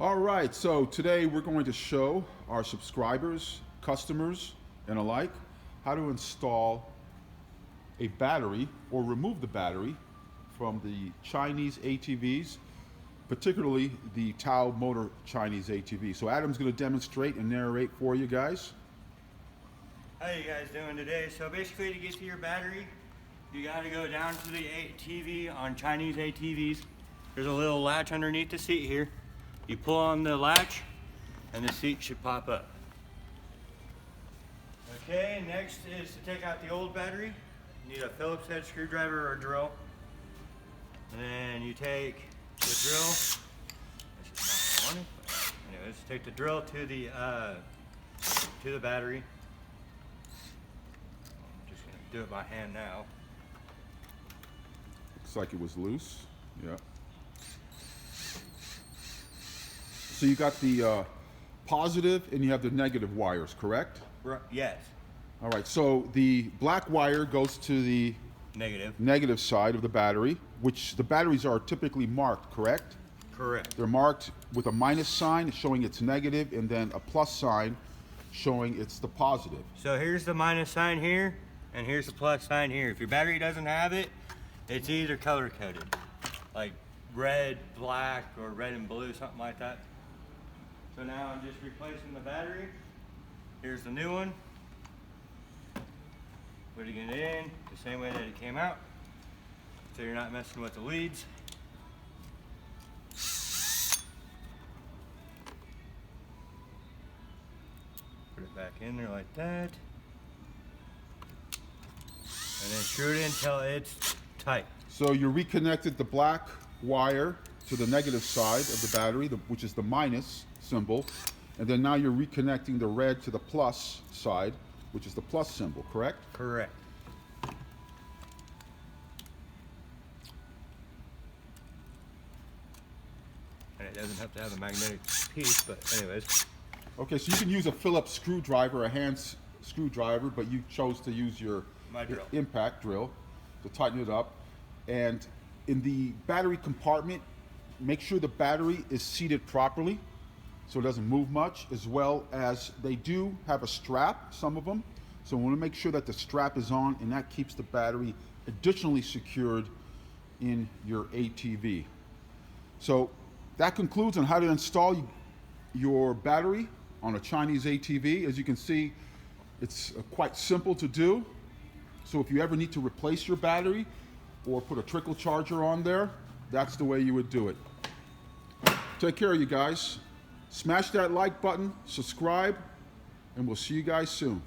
All right, so today we're going to show our subscribers, customers, and alike how to install a battery or remove the battery from the Chinese ATVs, particularly the Tao Motor Chinese ATV. So Adam's going to demonstrate and narrate for you guys. How you guys doing today? So basically, to get to your battery, you got to go down to the ATV on Chinese ATVs. There's a little latch underneath the seat here. You pull on the latch and the seat should pop up. Okay, next is to take out the old battery. You need a Phillips head screwdriver or drill. And then you take the drill. Anyways, take the drill to the battery. I'm just gonna do it by hand now. Looks like it was loose. Yeah. So you got the positive and you have the negative wires, correct? Right. Yes. All right, so the black wire goes to the negative side of the battery, which the batteries are typically marked, correct? Correct. They're marked with a minus sign showing it's negative and then a plus sign showing it's the positive. So here's the minus sign here and here's the plus sign here. If your battery doesn't have it, it's either color coded, like red, black, or red and blue, something like that. So now I'm just replacing the battery. Here's the new one. Putting it in the same way that it came out, so you're not messing with the leads. Put it back in there like that. And then screw it in until it's tight. So you reconnected the black wire to the negative side of the battery, which is the minus symbol, and then now you're reconnecting the red to the plus side, which is the plus symbol, correct? Correct. And it doesn't have to have a magnetic piece, but anyways. Okay, so you can use a Phillips screwdriver, a hand screwdriver, but you chose to use your impact drill to tighten it up. And in the battery compartment, make sure the battery is seated properly so it doesn't move much, as well as they do have a strap, some of them. So we want to make sure that the strap is on, and that keeps the battery additionally secured in your ATV. So that concludes on how to install your battery on a Chinese ATV. As you can see, it's quite simple to do. So if you ever need to replace your battery or put a trickle charger on there, that's the way you would do it. Take care, you guys. Smash that like button, subscribe, and we'll see you guys soon.